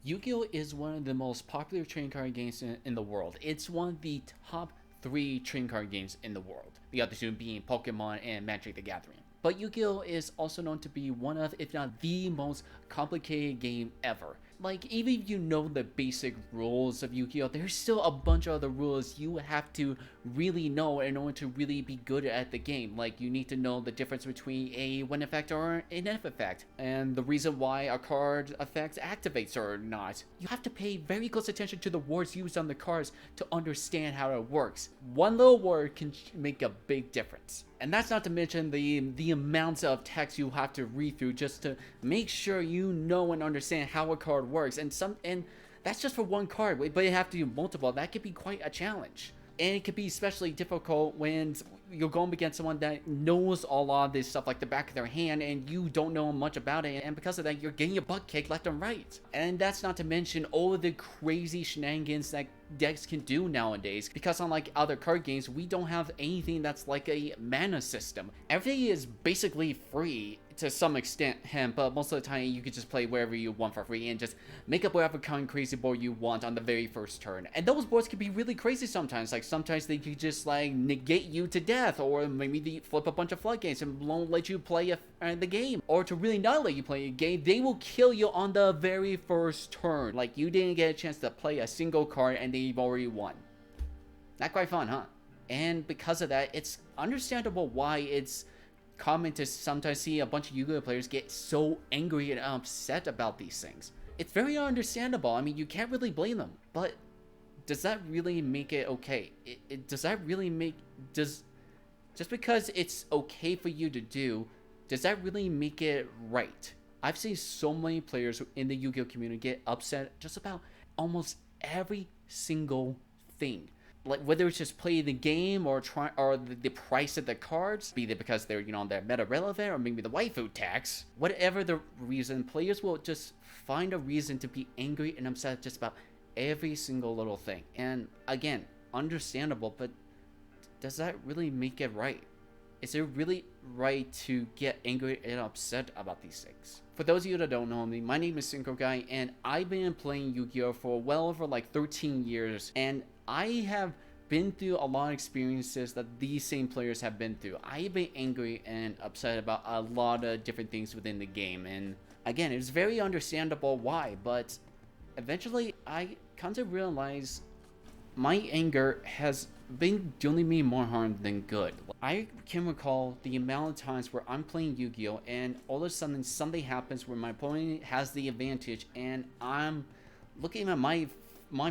Yu-Gi-Oh is one of the most popular trading card games in the world. It's one of the top 3 trading card games in the world. The other two being Pokemon and Magic the Gathering. But Yu-Gi-Oh is also known to be one of, if not the most complicated game ever. Like, even if you know the basic rules of Yu-Gi-Oh, there's still a bunch of other rules you have to really know in order to really be good at the game. Like, you need to know the difference between a win effect or an F effect, and the reason why a card effect activates or not. You have to pay very close attention to the words used on the cards to understand how it works. One little word can make a big difference. And that's not to mention the amounts of text you have to read through just to make sure you know and understand how a card works. And that's just for one card, but you have to do multiple. That could be quite a challenge. And it could be especially difficult when you're going against someone that knows a lot of this stuff like the back of their hand and you don't know much about it, and because of that you're getting your butt kicked left and right. And that's not to mention all of the crazy shenanigans that decks can do nowadays, because unlike other card games, we don't have anything that's like a mana system. Everything is basically free to some extent, but most of the time you could just play wherever you want for free and just make up whatever kind of crazy board you want on the very first turn. And those boards can be really crazy sometimes. Like, sometimes they could just like negate you to death, or maybe they flip a bunch of floodgates and won't let you play the game, or to really not let you play a game, they will kill you on the very first turn. Like, you didn't get a chance to play a single card and they've already won. Not quite fun, huh? And because of that, it's understandable why it's common to sometimes see a bunch of Yu-Gi-Oh players get so angry and upset about these things. It's very understandable. I mean, you can't really blame them, but does that really make it okay? Does that really make, just because it's okay for you to do, does that really make it right? I've seen so many players in the Yu-Gi-Oh community get upset just about almost every single thing. Like, whether it's just playing the game or the price of the cards, be it because they're, they're meta relevant, or maybe the waifu tax. Whatever the reason, players will just find a reason to be angry and upset just about every single little thing. And again, understandable, but does that really make it right? Is it really right to get angry and upset about these things? For those of you that don't know me, my name is SynchroGuy, and I've been playing Yu-Gi-Oh for well over like 13 years, and I have been through a lot of experiences that these same players have been through. I've been angry and upset about a lot of different things within the game, and again, it's very understandable why, but eventually I come to realize my anger has been doing me more harm than good. I can recall the amount of times where I'm playing Yu-Gi-Oh and all of a sudden something happens where my opponent has the advantage and I'm looking at my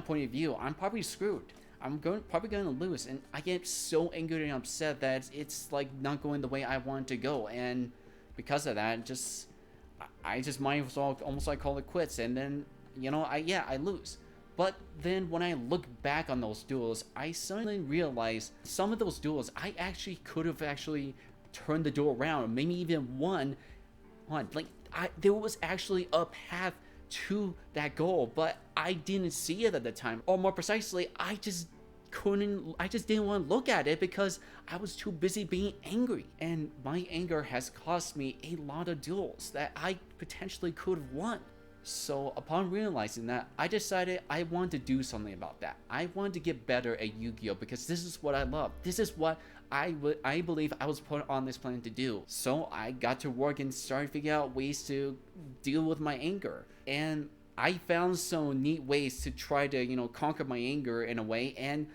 point of view, I'm probably screwed. I'm probably going to lose, and I get so angry and upset that it's like not going the way I want it to go, and because of that, I just might as well almost like call it quits, and then I lose. But then when I look back on those duels, I suddenly realize some of those duels I actually could have turned the duel around, maybe even won. Like, there was actually a path to that goal, but I didn't see it at the time, or more precisely, I just didn't want to look at it because I was too busy being angry, and my anger has cost me a lot of duels that I potentially could have won. So upon realizing that, I decided I wanted to do something about that. I wanted to get better at Yu-Gi-Oh because this is what I love. This is what I believe I was put on this planet to do. So I got to work and started figuring out ways to deal with my anger. And I found some neat ways to try to, conquer my anger in a way, and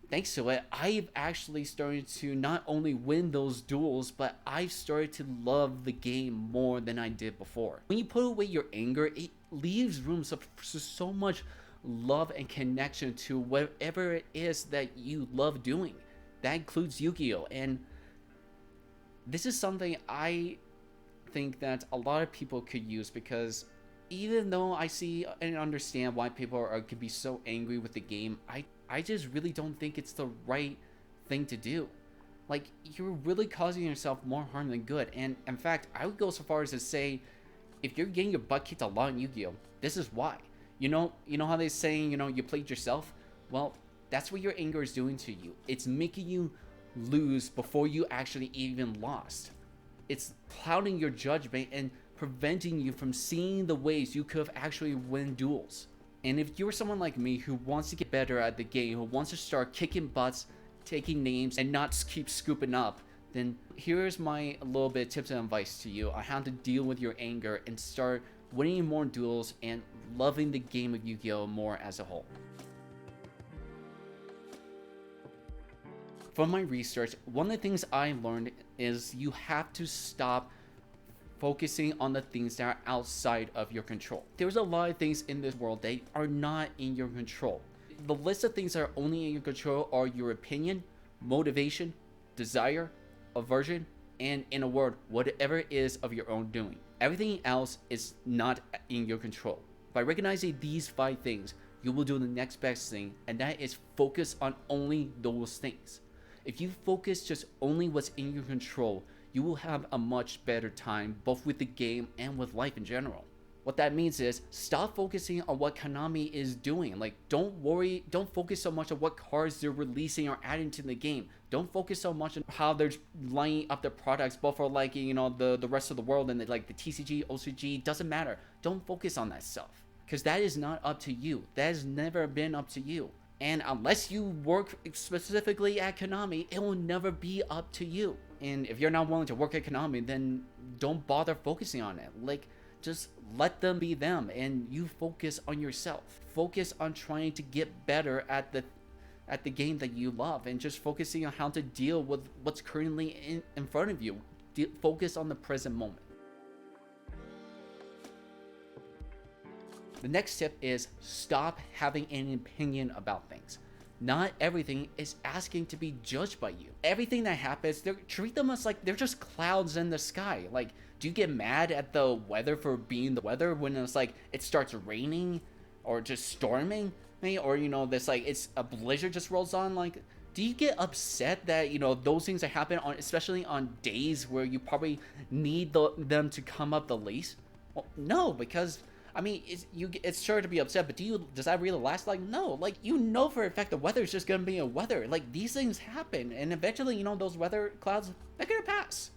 thanks to it, I've actually started to not only win those duels, but I've started to love the game more than I did before. When you put away your anger, it leaves room for so much love and connection to whatever it is that you love doing. That includes Yu-Gi-Oh! And this is something I think that a lot of people could use, because even though I see and understand why people could be so angry with the game, I just really don't think it's the right thing to do. Like, you're really causing yourself more harm than good. And in fact, I would go so far as to say, if you're getting your butt kicked a lot in Yu-Gi-Oh, this is why. You know how they say, you played yourself? Well, that's what your anger is doing to you. It's making you lose before you actually even lost. It's clouding your judgment and preventing you from seeing the ways you could have actually win duels. And if you're someone like me who wants to get better at the game, who wants to start kicking butts, taking names, and not keep scooping up, then here's my little bit of tips and advice to you on how to deal with your anger and start winning more duels and loving the game of Yu-Gi-Oh! More as a whole. From my research, one of the things I learned is you have to stop focusing on the things that are outside of your control. There's a lot of things in this world that are not in your control. The list of things that are only in your control are your opinion, motivation, desire, aversion, and in a word, whatever it is of your own doing. Everything else is not in your control. By recognizing these 5 things, you will do the next best thing, and that is focus on only those things. If you focus just only what's in your control, you will have a much better time both with the game and with life in general. What that means is stop focusing on what Konami is doing. Like, don't focus so much on what cards they're releasing or adding to the game. Don't focus so much on how they're lining up their products both for like, you know, the rest of the world and like the TCG, OCG, doesn't matter. Don't focus on that stuff because that is not up to you. That has never been up to you. And unless you work specifically at Konami, it will never be up to you. And if you're not willing to work at Konami, then don't bother focusing on it. Like, just let them be them and you focus on yourself. Focus on trying to get better at the game that you love and just focusing on how to deal with what's currently in front of you. Focus on the present moment. The next tip is stop having an opinion about things. Not everything is asking to be judged by you. Everything that happens, treat them as like they're just clouds in the sky. Like, do you get mad at the weather for being the weather when it's like it starts raining or just storming? Or, you know, this like it's a blizzard just rolls on? Like, do you get upset that, you know, those things that happen on, especially on days where you probably need them to come up the least? Well, no, because I mean, it's sure to be upset, but does that really last? Like, no, like, you know for a fact the weather is just gonna be a weather. Like, these things happen, and eventually, you know, those weather clouds, they're gonna pass.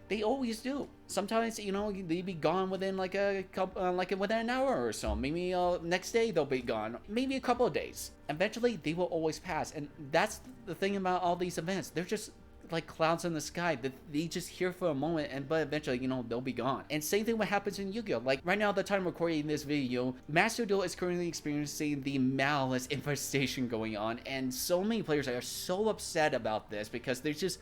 They always do. Sometimes, you know, they be gone within like a couple, within an hour or so. Maybe next day they'll be gone. Maybe a couple of days. Eventually, they will always pass, and that's the thing about all these events. They're just like clouds in the sky that they just here for a moment, but eventually, you know, they'll be gone. And same thing what happens in Yu-Gi-Oh! Like right now at the time of recording this video, Master Duel is currently experiencing the Malice infestation going on, and so many players are so upset about this because they just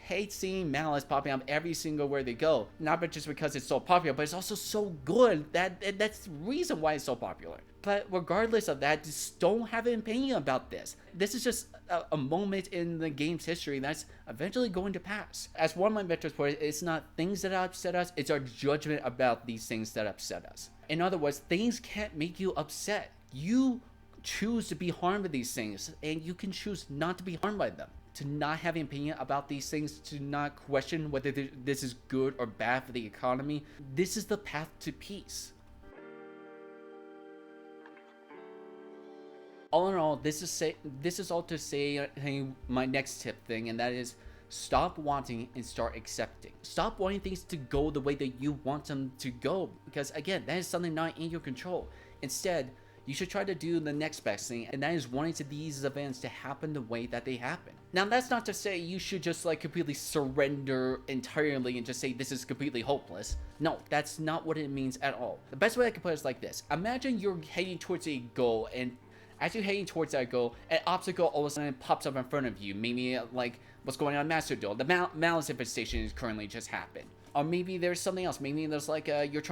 hate seeing Malice popping up every single where they go. Not but just because it's so popular, but it's also so good that's the reason why it's so popular. But regardless of that, just don't have an opinion about this. This is just a moment in the game's history that's eventually going to pass. As one of my mentors put it, it's not things that upset us, it's our judgment about these things that upset us. In other words, things can't make you upset. You choose to be harmed by these things, and you can choose not to be harmed by them. To not have an opinion about these things, to not question whether this is good or bad for the economy. This is the path to peace. All in all, this is all to say my next tip thing, and that is stop wanting and start accepting. Stop wanting things to go the way that you want them to go, because again, that is something not in your control. Instead, you should try to do the next best thing, and that is wanting these events to happen the way that they happen. Now, that's not to say you should just like completely surrender entirely and just say this is completely hopeless. No, that's not what it means at all. The best way I can put it is like this. Imagine you're heading towards a goal, and as you're heading towards that goal, an obstacle all of a sudden pops up in front of you. Maybe like what's going on in Master Duel. The Malice infestation has currently just happened. Or maybe there's something else. Maybe there's like you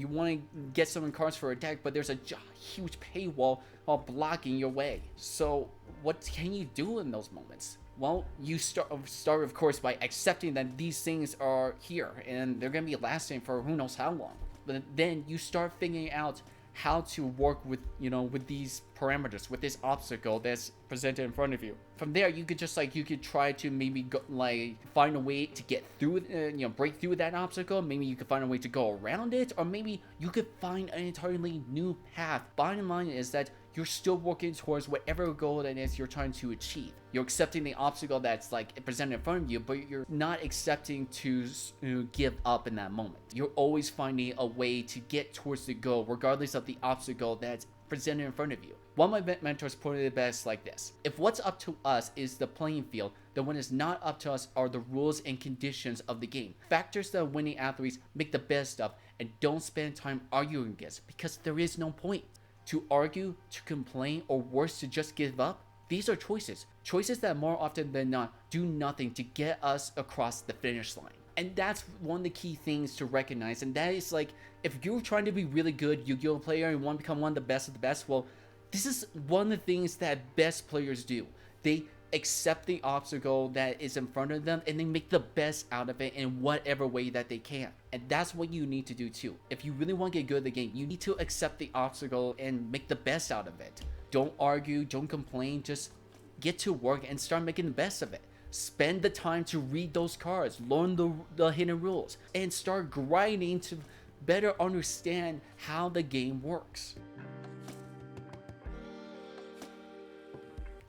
want to get some cards for a deck, but there's a huge paywall while blocking your way. So what can you do in those moments? Well, you start of course by accepting that these things are here and they're gonna be lasting for who knows how long. But then you start figuring out how to work with, you know, with these parameters, with this obstacle that's presented in front of you. From there, you could just like, you could try to maybe go, like find a way to get through, you know, break through that obstacle. Maybe you could find a way to go around it, or maybe you could find an entirely new path. Bottom line is that you're still working towards whatever goal it is you're trying to achieve. You're accepting the obstacle that's like presented in front of you, but you're not accepting to give up in that moment. You're always finding a way to get towards the goal, regardless of the obstacle that's presented in front of you. One of my mentors put it best like this: if what's up to us is the playing field, then what is not up to us are the rules and conditions of the game. Factors that winning athletes make the best of, and don't spend time arguing against, because there is no point. To argue, to complain, or worse, to just give up, these are choices. Choices that more often than not do nothing to get us across the finish line. And that's one of the key things to recognize, and that is like, if you're trying to be really good Yu-Gi-Oh player and want to become one of the best, well, this is one of the things that best players do. They accept the obstacle that is in front of them and they make the best out of it in whatever way that they can. And that's what you need to do too. If you really want to get good at the game, you need to accept the obstacle and make the best out of it. Don't argue, don't complain, just get to work and start making the best of it. Spend the time to read those cards, learn the hidden rules, and start grinding to better understand how the game works.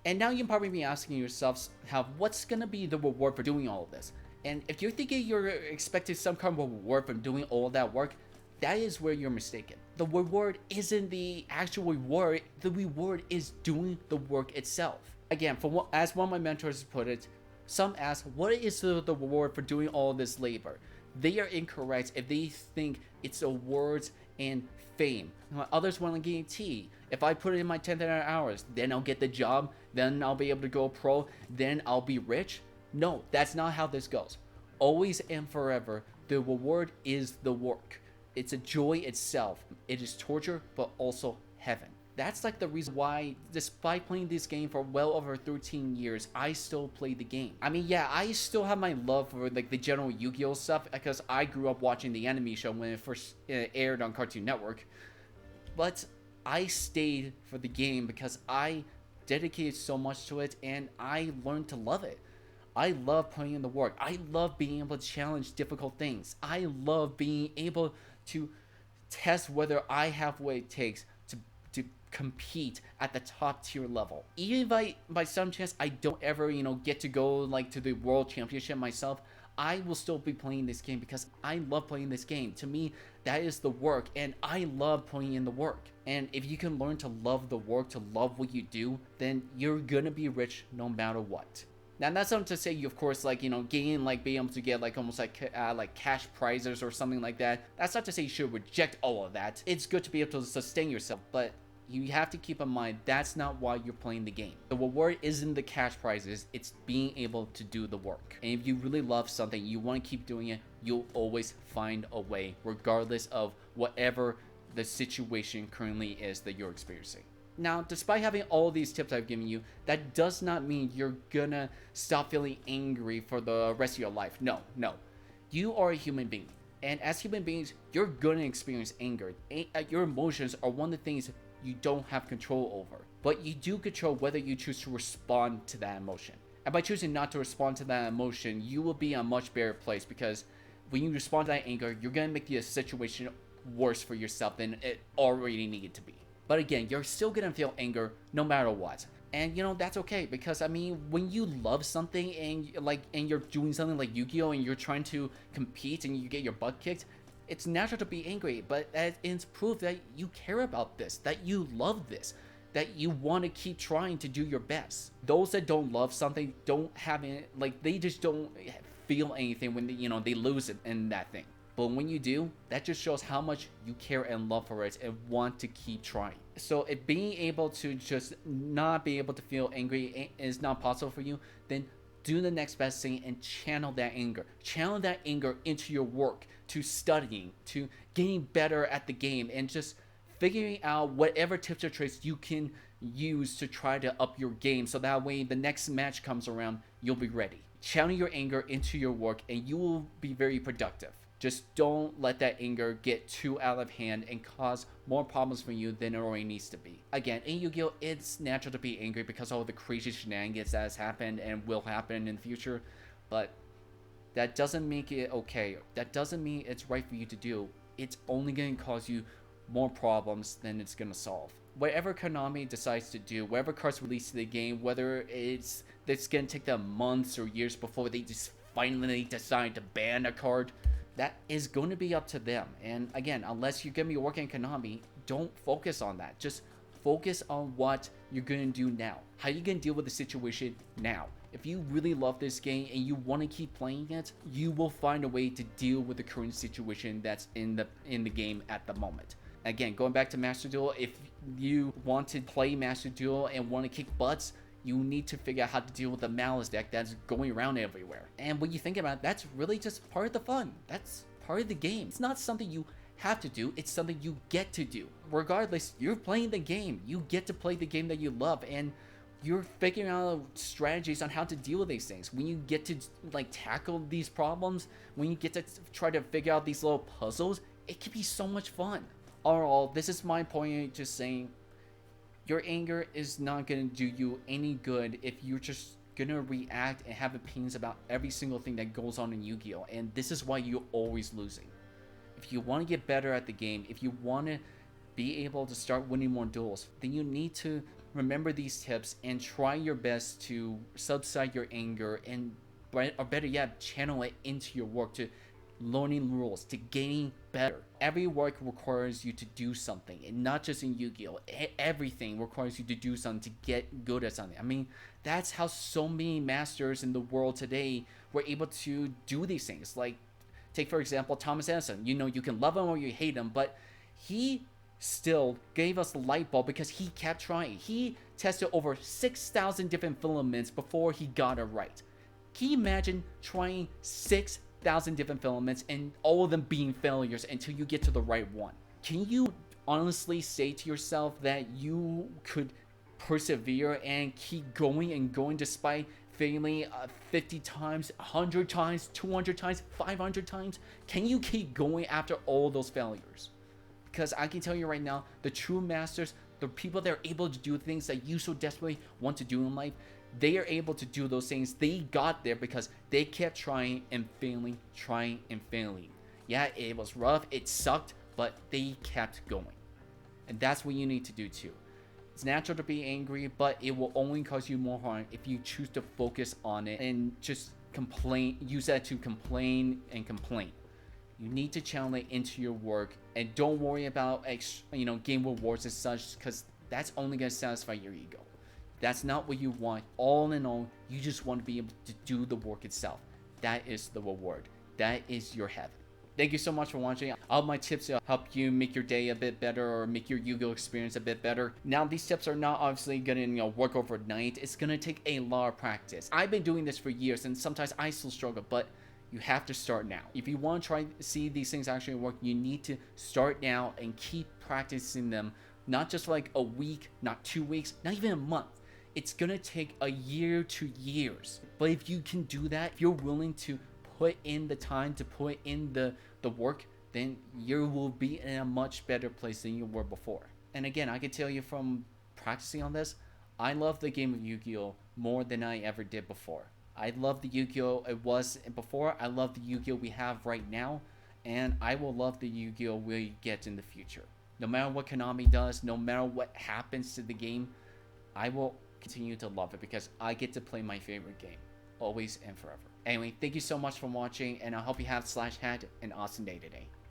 And now you're probably be asking yourselves, what's gonna be the reward for doing all of this? And if you're thinking you're expecting some kind of reward from doing all that work, that is where you're mistaken. The reward isn't the actual reward, the reward is doing the work itself. Again, as one of my mentors put it, some ask, what is the reward for doing all this labor? They are incorrect if they think it's awards and fame. Others want to guarantee, if I put in my 10,000 hours, then I'll get the job, then I'll be able to go pro, then I'll be rich. No, that's not how this goes. Always and forever, the reward is the work. It's a joy itself. It is torture, but also heaven. That's like the reason why, despite playing this game for well over 13 years, I still play the game. I mean, yeah, I still have my love for like the general Yu-Gi-Oh stuff because I grew up watching the anime show when it first aired on Cartoon Network. But I stayed for the game because I dedicated so much to it and I learned to love it. I love putting in the work. I love being able to challenge difficult things. I love being able to test whether I have what it takes to compete at the top tier level. Even if by some chance I don't ever, get to go like to the world championship myself, I will still be playing this game because I love playing this game. To me, that is the work, and I love putting in the work. And if you can learn to love the work, to love what you do, then you're gonna be rich no matter what. Now, that's not to say you, of course, being able to get almost like cash prizes or something like that. That's not to say you should reject all of that. It's good to be able to sustain yourself, but you have to keep in mind that's not why you're playing the game. The reward isn't the cash prizes, it's being able to do the work. And if you really love something, you want to keep doing it, you'll always find a way, regardless of whatever the situation currently is that you're experiencing. Now, despite having all these tips I've given you, that does not mean you're gonna stop feeling angry for the rest of your life. No. You are a human being. And as human beings, you're gonna experience anger. Your emotions are one of the things you don't have control over. But you do control whether you choose to respond to that emotion. And by choosing not to respond to that emotion, you will be in a much better place, because when you respond to that anger, you're gonna make the situation worse for yourself than it already needed to be. But again, you're still gonna feel anger no matter what. And that's okay, because I mean, when you love something and you're doing something like Yu-Gi-Oh and you're trying to compete and you get your butt kicked, it's natural to be angry, but it's proof that you care about this, that you love this, that you want to keep trying to do your best. Those that don't love something don't have it, they just don't feel anything when they lose it in that thing. But when you do, that just shows how much you care and love for it and want to keep trying. So if being able to just not be able to feel angry is not possible for you, then do the next best thing and channel that anger. Channel that anger into your work, to studying, to getting better at the game, and just figuring out whatever tips or tricks you can use to try to up your game, so that way the next match comes around, you'll be ready. Channel your anger into your work and you will be very productive. Just don't let that anger get too out of hand and cause more problems for you than it already needs to be. Again, in Yu-Gi-Oh, it's natural to be angry because of all the crazy shenanigans that has happened and will happen in the future, but that doesn't make it okay. That doesn't mean it's right for you to do. It's only going to cause you more problems than it's going to solve. whatever Konami decides to do, whatever cards released to the game, whether it's gonna take them months or years before they just finally decide to ban a card, that is going to be up to them. And again, unless you're gonna be working at Konami, don't focus on that. Just focus on what you're gonna do now. How you gonna deal with the situation now. If you really love this game and you want to keep playing it, you will find a way to deal with the current situation that's in the game at the moment. Again, going back to Master Duel, if you want to play Master Duel and want to kick butts, you need to figure out how to deal with the Malice deck that's going around everywhere. And when you think about it, that's really just part of the fun. That's part of the game. It's not something you have to do, it's something you get to do. Regardless, you're playing the game. You get to play the game that you love, and you're figuring out strategies on how to deal with these things. When you get to like tackle these problems, when you get to try to figure out these little puzzles, it can be so much fun. Overall, this is my point, just saying, your anger is not going to do you any good if you're just going to react and have opinions about every single thing that goes on in Yu-Gi-Oh! And this is why you're always losing. If you want to get better at the game, if you want to be able to start winning more duels, then you need to remember these tips and try your best to subside your anger and, or better yet, channel it into your work, to learning rules, to getting better. Every work requires you to do something, and not just in Yu-Gi-Oh! Everything requires you to do something to get good at something. I mean, that's how so many masters in the world today were able to do these things. Like, take for example Thomas Edison. You know, you can love him or you hate him, but he still gave us the light bulb because he kept trying. He tested over 6,000 different filaments before he got it right. Can you imagine trying 6,000 different filaments and all of them being failures until you get to the right one? Can you honestly say to yourself that you could persevere and keep going and going despite failing 50 times, 100 times, 200 times, 500 times? Can you keep going after all those failures? Because I can tell you right now, the true masters, the people that are able to do things that you so desperately want to do in life, they are able to do those things. They got there because they kept trying and failing, trying and failing. Yeah, it was rough, it sucked, but they kept going. And that's what you need to do too. It's natural to be angry, but it will only cause you more harm if you choose to focus on it and just complain, use that to complain and complain. You need to channel it into your work, and don't worry about game rewards and such, because that's only going to satisfy your ego. That's not what you want. All in all, you just want to be able to do the work itself. That is the reward. That is your heaven. Thank you so much for watching. I hope my tips will help you make your day a bit better or make your Yu-Gi-Oh experience a bit better. Now, these tips are not obviously gonna work overnight. It's gonna take a lot of practice. I've been doing this for years, and sometimes I still struggle, but you have to start now. If you want to try to see these things actually work, you need to start now and keep practicing them. Not just for like a week, not 2 weeks, not even a month. It's gonna take a year to years. But if you can do that, if you're willing to put in the time, to put in the work, then you will be in a much better place than you were before. And again, I can tell you from practicing on this, I love the game of Yu-Gi-Oh more than I ever did before. I love the Yu-Gi-Oh it was before. I love the Yu-Gi-Oh we have right now, and I will love the Yu-Gi-Oh we get in the future. No matter what Konami does, no matter what happens to the game, I will continue to love it because I get to play my favorite game, always and forever. Anyway, thank you so much for watching, and I hope you have /had an awesome day today.